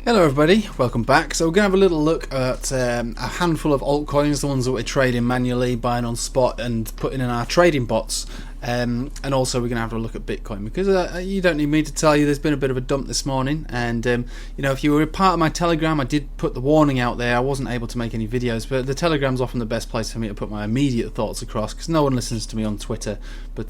Hello everybody, welcome back. So we're going to have a little look at a handful of altcoins, the ones that we're trading manually, buying on spot and putting in our trading bots. And also we're going to have a look at Bitcoin because you don't need me to tell you there's been a bit of a dump this morning. And you know, if you were a part of my Telegram, I did put the warning out there. I wasn't able to make any videos, but the Telegram's often the best place for me to put my immediate thoughts across because no one listens to me on Twitter, but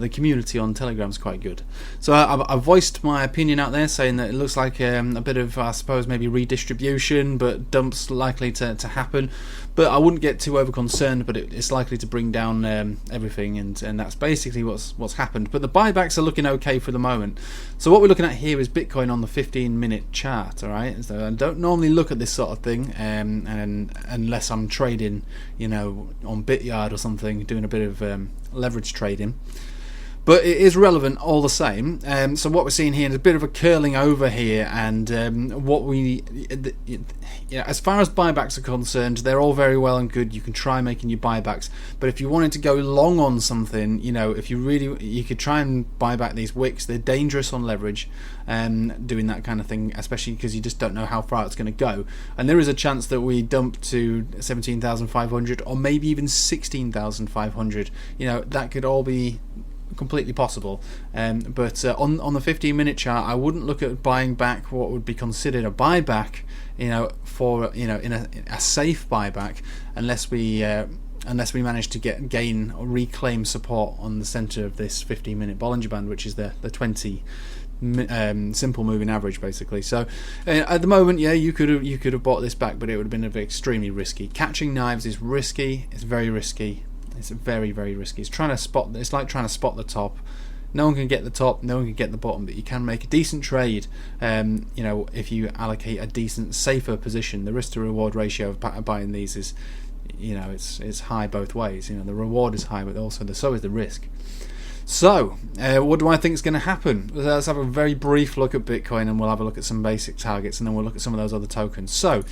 the community on Telegram is quite good. So I voiced my opinion out there, saying that it looks like a bit of, I suppose, maybe redistribution, but dumps likely to happen. But I wouldn't get too over concerned. But it's likely to bring down everything, and that's basically what's happened. But the buybacks are looking okay for the moment. So what we're looking at here is Bitcoin on the 15-minute chart. All right. So I don't normally look at this sort of thing, and unless I'm trading, you know, on Bityard or something, doing a bit of leverage trading. But it is relevant all the same. So what we're seeing here is a bit of a curling over here, and as far as buybacks are concerned, they're all very well and good. You can try making your buybacks, but if you wanted to go long on something, you know, you could try and buy back these wicks. They're dangerous on leverage, doing that kind of thing, especially because you just don't know how far it's going to go. And there is a chance that we dump to 17,500 or maybe even 16,500. You know, that could all be completely possible, but on the 15-minute chart, I wouldn't look at buying back what would be considered a buyback, you know, for in a safe buyback, unless we manage to gain or reclaim support on the center of this 15-minute Bollinger Band, which is the 20 simple moving average, basically. So at the moment, yeah, you could have bought this back, but it would have been extremely risky. Catching knives is risky. It's very risky. It's very, very risky. It's like trying to spot the top. No one can get the top, no one can get the bottom, but you can make a decent trade. You know, if you allocate a decent, safer position. The risk to reward ratio of buying these is, you know, it's high both ways. You know, the reward is high, but also so is the risk. So, what do I think is going to happen? Let's have a very brief look at Bitcoin, and we'll have a look at some basic targets, and then we'll look at some of those other tokens. So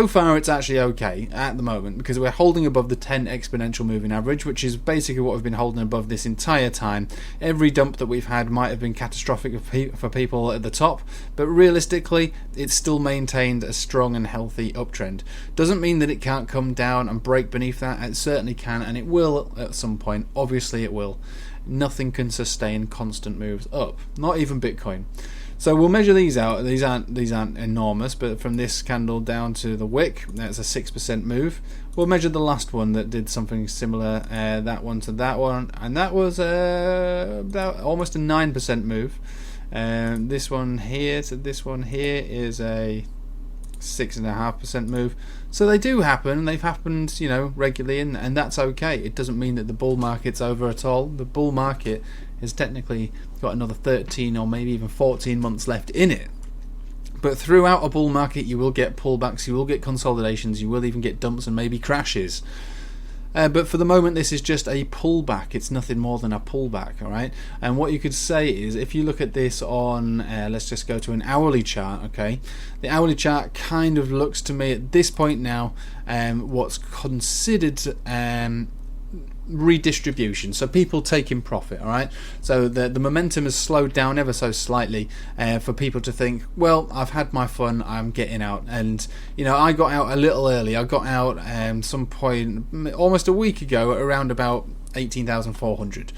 far it's actually okay at the moment, because we're holding above the 10 exponential moving average, which is basically what we've been holding above this entire time. Every dump that we've had might have been catastrophic for people at the top, but realistically, it's still maintained a strong and healthy uptrend. Doesn't mean that it can't come down and break beneath that. It certainly can, and it will at some point. Obviously it will. Nothing can sustain constant moves up, not even Bitcoin. So we'll measure these out. These aren't enormous, but from this candle down to the wick, that's a 6% move. We'll measure the last one that did something similar, that one to that one, and that was about almost a 9% move. This one here to this one here is a 6.5% move. So they do happen. They've happened, you know, regularly, and that's okay. It doesn't mean that the bull market's over at all. The bull market has technically got another 13 or maybe even 14 months left in it. But throughout a bull market, you will get pullbacks, you will get consolidations, you will even get dumps and maybe crashes. But for the moment, this is just a pullback. It's nothing more than a pullback, all right? And what you could say is, if you look at this on, let's just go to an hourly chart, okay? The hourly chart kind of looks to me at this point now what's considered redistribution, so people taking profit, all right? So the momentum has slowed down ever so slightly for people to think, well, I've had my fun, I'm getting out. And you know, I got out a little early. I got out some point almost a week ago at around about 18,400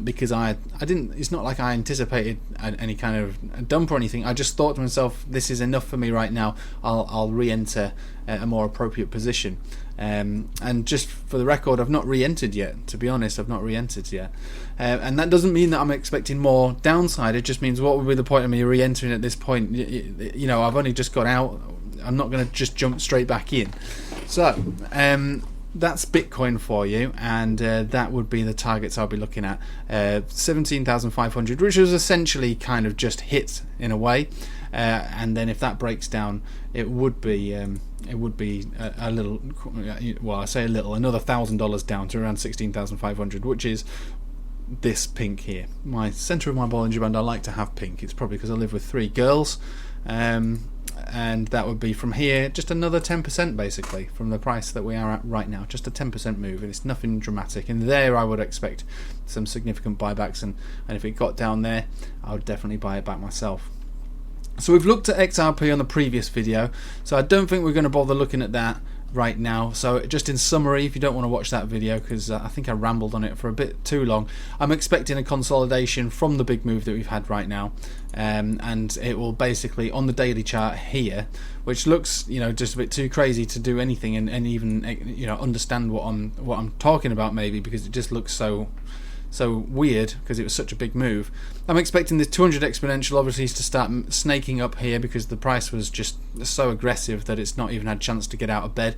because I didn't, it's not like I anticipated any kind of dump or anything. I just thought to myself, this is enough for me right now. I'll re-enter a more appropriate position. And just for the record, I've not re-entered yet. To be honest, I've not re-entered yet. And that doesn't mean that I'm expecting more downside. It just means, what would be the point of me re-entering at this point? You know, I've only just got out. I'm not going to just jump straight back in. So that's Bitcoin for you, and that would be the targets I'll be looking at. 17,500, which was essentially kind of just hit in a way. And then if that breaks down, it would be a little, well, I say a little, another $1,000 down to around 16,500, which is this pink here. My center of my Bollinger Band, I like to have pink. It's probably because I live with 3 girls, and that would be from here just another 10% basically from the price that we are at right now. Just a 10% move, and it's nothing dramatic. And there I would expect some significant buybacks, and if it got down there, I would definitely buy it back myself. So we've looked at XRP on the previous video, so I don't think we're going to bother looking at that right now. So just in summary, if you don't want to watch that video, because I think I rambled on it for a bit too long, I'm expecting a consolidation from the big move that we've had right now, and it will basically, on the daily chart here, which looks, you know, just a bit too crazy to do anything and even, you know, understand what I'm talking about, maybe, because it just looks so weird because it was such a big move. I'm expecting this 200 exponential obviously to start snaking up here because the price was just so aggressive that it's not even had a chance to get out of bed.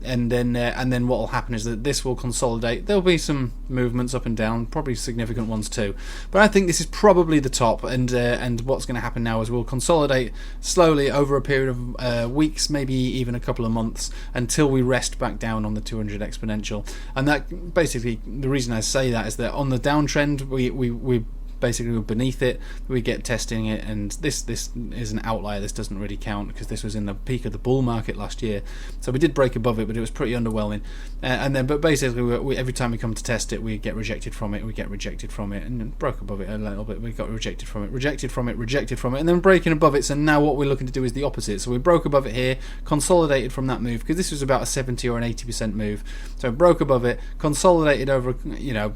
And then what will happen is that this will consolidate. There'll be some movements up and down, probably significant ones too. But I think this is probably the top, and what's going to happen now is we'll consolidate slowly over a period of weeks, maybe even a couple of months, until we rest back down on the 200 exponential. And that basically, the reason I say that is that on the downtrend, we basically we're beneath it, we get testing it, and this is an outlier. This doesn't really count because this was in the peak of the bull market last year, so we did break above it, but it was pretty underwhelming. But basically we every time we come to test it, we get rejected from it, and then broke above it a little bit, we got rejected from it, and then breaking above it. So now what we're looking to do is the opposite. So we broke above it here, consolidated from that move, because this was about a 70 or an 80% move. So broke above it, consolidated over, you know,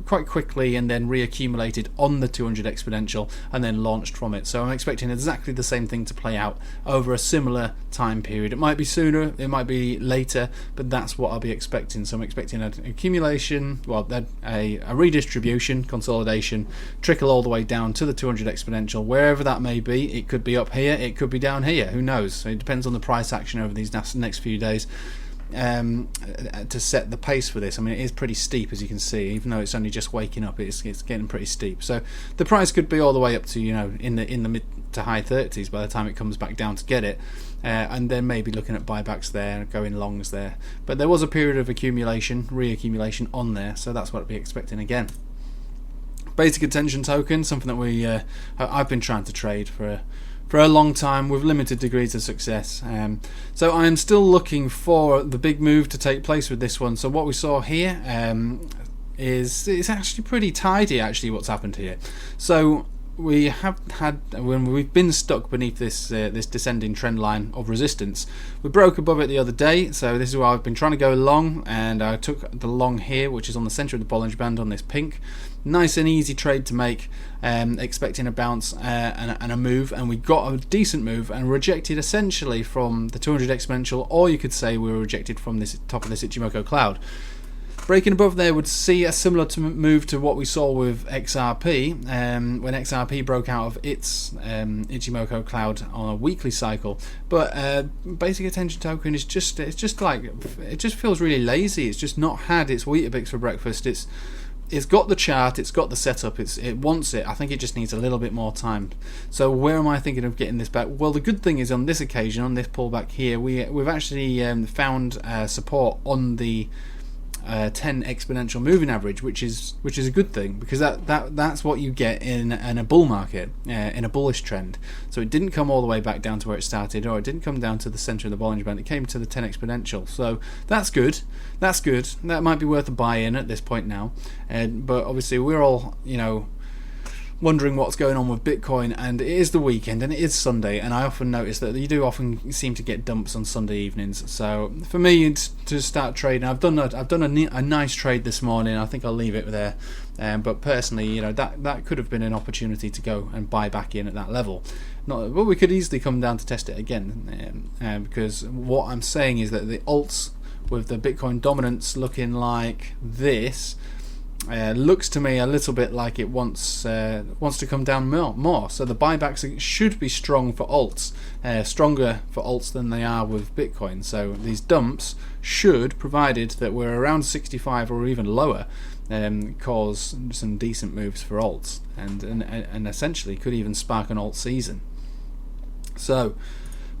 quite quickly, and then reaccumulated on the 200 exponential, and then launched from it. So I'm expecting exactly the same thing to play out over a similar time period. It might be sooner, it might be later, but that's what I'll be expecting. So I'm expecting an accumulation, well, a redistribution, consolidation, trickle all the way down to the 200 exponential, wherever that may be. It could be up here, it could be down here, who knows? So it depends on the price action over these next few days. To set the pace for this. I mean, it is pretty steep, as you can see, even though it's only just waking up. It's getting pretty steep. So the price could be all the way up to, you know, in the mid to high 30s by the time it comes back down to get it, and then maybe looking at buybacks there, going longs there. But there was a period of accumulation, reaccumulation on there, so that's what I'd be expecting again. Basic attention token, something that I've been trying to trade for a long time with limited degrees of success. So I am still looking for the big move to take place with this one. So what we saw here is it's actually pretty tidy, actually, what's happened here. So we have had, when we've been stuck beneath this descending trend line of resistance, we broke above it the other day. So this is where I've been trying to go long, and I took the long here, which is on the center of the Bollinger Band on this pink. Nice and easy trade to make, expecting a bounce and a move, and we got a decent move and rejected essentially from the 200 exponential, or you could say we were rejected from this top of this Ichimoku cloud. Breaking above there would see a similar move to what we saw with XRP, when XRP broke out of its Ichimoku cloud on a weekly cycle. But basic attention token is just it just feels really lazy. It's just not had its Weetabix for breakfast. It's got the chart, it's got the setup, it wants it. I think it just needs a little bit more time. So where am I thinking of getting this back? Well, the good thing is on this occasion, on this pullback here, we've actually found support on the 10 exponential moving average, which is a good thing, because that's what you get in a bull market, in a bullish trend. So it didn't come all the way back down to where it started, or it didn't come down to the center of the Bollinger Band. It came to the 10 exponential. So that's good. That might be worth a buy-in at this point now. But obviously we're all, you know, wondering what's going on with Bitcoin, and it is the weekend and it is Sunday, and I often notice that you do often seem to get dumps on Sunday evenings. So for me, it's to start trading. I've done a nice trade this morning. I think I'll leave it there. But personally, you know, that could have been an opportunity to go and buy back in at that level. But we could easily come down to test it again, because what I'm saying is that the alts with the Bitcoin dominance looking like this, looks to me a little bit like it wants to come down more. So the buybacks should be strong for alts, stronger for alts than they are with Bitcoin. So these dumps should, provided that we're around 65 or even lower, cause some decent moves for alts, and essentially could even spark an alt season. So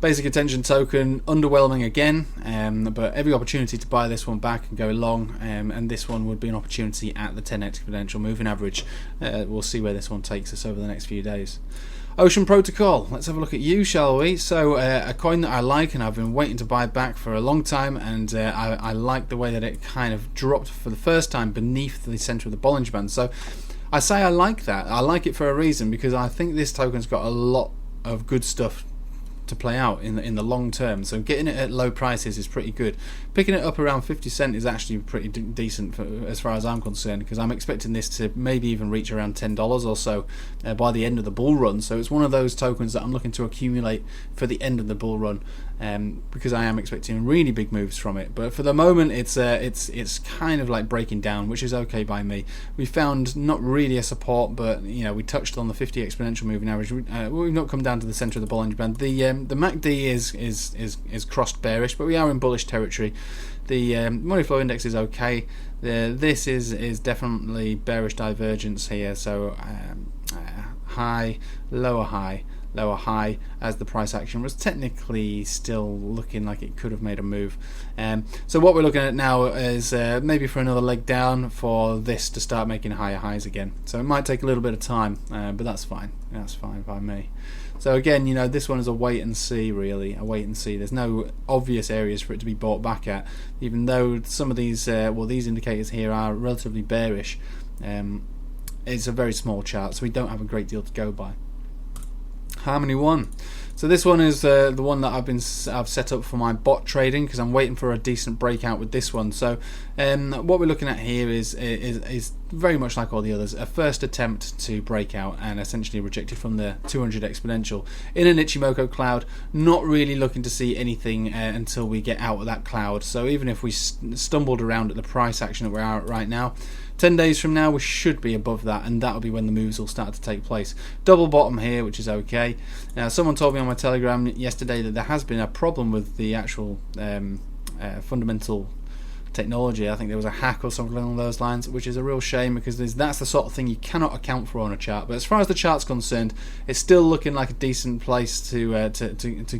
basic attention token, underwhelming again, but every opportunity to buy this one back and go long, and this one would be an opportunity at the 10 exponential moving average. We'll see where this one takes us over the next few days. Ocean Protocol, let's have a look at you, shall we? So a coin that I like and I've been waiting to buy back for a long time, and I like the way that it kind of dropped for the first time beneath the center of the Bollinger Band. So I say I like that. I like it for a reason, because I think this token's got a lot of good stuff to play out in the long term. So getting it at low prices is pretty good. Picking it up around 50 cent is actually pretty decent as far as I'm concerned, because I'm expecting this to maybe even reach around $10 or so by the end of the bull run. So it's one of those tokens that I'm looking to accumulate for the end of the bull run, because I am expecting really big moves from it. But for the moment, it's kind of like breaking down, which is okay by me. We found not really a support, but we touched on the 50 exponential moving average. We've not come down to the center of the Bollinger Band. The MACD is crossed bearish, but we are in bullish territory. The money flow index is okay. This is definitely bearish divergence here. So high, lower high, lower high, as the price action was technically still looking like it could have made a move. So what we're looking at now is maybe for another leg down for this to start making higher highs again. So it might take a little bit of time, but that's fine. That's fine by me. So again, this one is a wait and see, really, a wait and see. There's no obvious areas for it to be bought back at, even though some of these, these indicators here are relatively bearish. It's a very small chart, so we don't have a great deal to go by. Harmony 1. So this one is the one that I've set up for my bot trading, because I'm waiting for a decent breakout with this one. So what we're looking at here is very much like all the others, a first attempt to break out and essentially rejected from the 200 exponential in an Ichimoku cloud. Not really looking to see anything until we get out of that cloud. So even if we stumbled around at the price action that we're at right now, 10 days from now we should be above that, and that'll be when the moves will start to take place. Double bottom here, which is okay. Now someone told me on my Telegram yesterday that there has been a problem with the actual fundamental technology. I think there was a hack or something along those lines, which is a real shame, because that's the sort of thing you cannot account for on a chart. But as far as the chart's concerned, it's still looking like a decent place to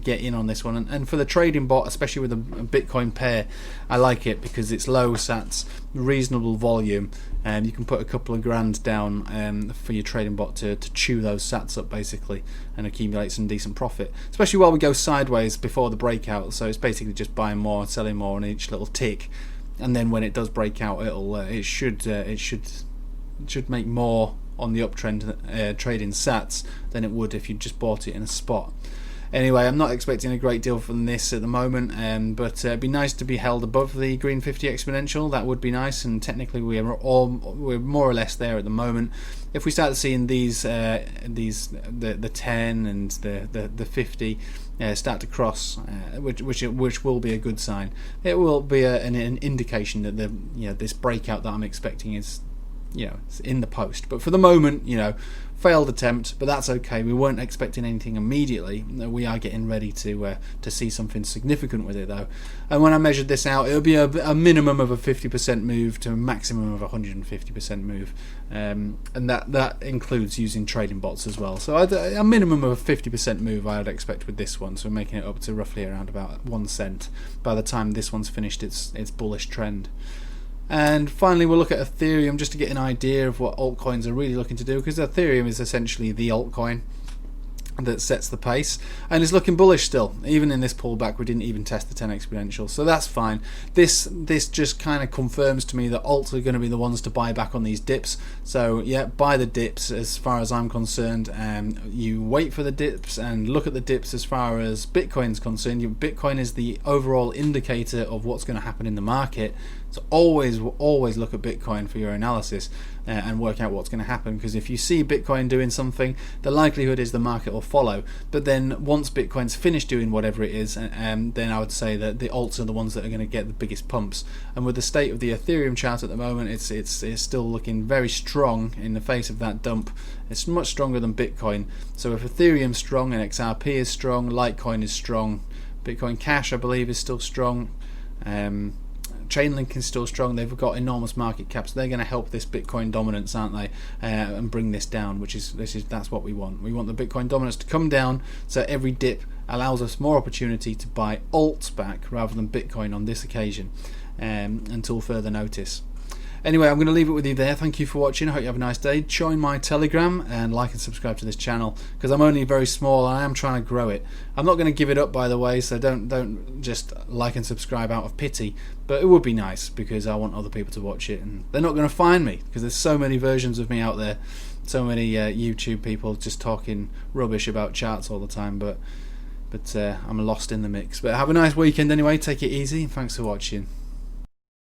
get in on this one. And for the trading bot, especially with a Bitcoin pair, I like it because it's low sats, reasonable volume, and you can put a couple of grand down for your trading bot to chew those sats up basically and accumulate some decent profit, especially while we go sideways before the breakout. So it's basically just buying more, selling more on each little tick. And then when it does break out, it should make more on the uptrend trading sats than it would if you just bought it in a spot. Anyway, I'm not expecting a great deal from this at the moment, but it'd be nice to be held above the green 50 exponential. That would be nice, and technically we're more or less there at the moment. If we start seeing the 10 and the 50 start to cross, which will be a good sign. It will be an indication that this breakout that I'm expecting is it's in the post. But for the moment, failed attempt, but that's okay. We weren't expecting anything immediately. We are getting ready to see something significant with it though. And when I measured this out, it'll be a minimum of a 50% move to a maximum of a 150% move, and that includes using trading bots as well. So a minimum of a 50% move I would expect with this one. So we're making it up to roughly around about 1 cent by the time this one's finished its bullish trend. And finally, we'll look at Ethereum just to get an idea of what altcoins are really looking to do, because Ethereum is essentially the altcoin that sets the pace, and is looking bullish still. Even in this pullback, we didn't even test the 10 exponential, so that's fine. This just kind of confirms to me that alts are going to be the ones to buy back on these dips. So yeah, buy the dips as far as I'm concerned. You wait for the dips and look at the dips as far as Bitcoin's concerned. Bitcoin is the overall indicator of what's going to happen in the market. So always look at Bitcoin for your analysis and work out what's going to happen, because if you see Bitcoin doing something, the likelihood is the market will follow. But then once Bitcoin's finished doing whatever it is, then I would say that the alts are the ones that are going to get the biggest pumps. And with the state of the Ethereum chart at the moment, it's still looking very strong in the face of that dump. It's much stronger than Bitcoin. So if Ethereum's strong and XRP is strong, Litecoin is strong, Bitcoin Cash I believe is still strong. Chainlink is still strong. They've got enormous market caps. They're going to help this Bitcoin dominance, aren't they? And bring this down, that's what we want. We want the Bitcoin dominance to come down, so every dip allows us more opportunity to buy alts back rather than Bitcoin on this occasion, until further notice. Anyway, I'm going to leave it with you there. Thank you for watching. I hope you have a nice day. Join my Telegram and like and subscribe to this channel, because I'm only very small and I am trying to grow it. I'm not going to give it up, by the way, so don't just like and subscribe out of pity. But it would be nice, because I want other people to watch it, and they're not going to find me because there's so many versions of me out there. so many YouTube people just talking rubbish about charts all the time, but I'm lost in the mix. But have a nice weekend anyway. Take it easy. Thanks for watching.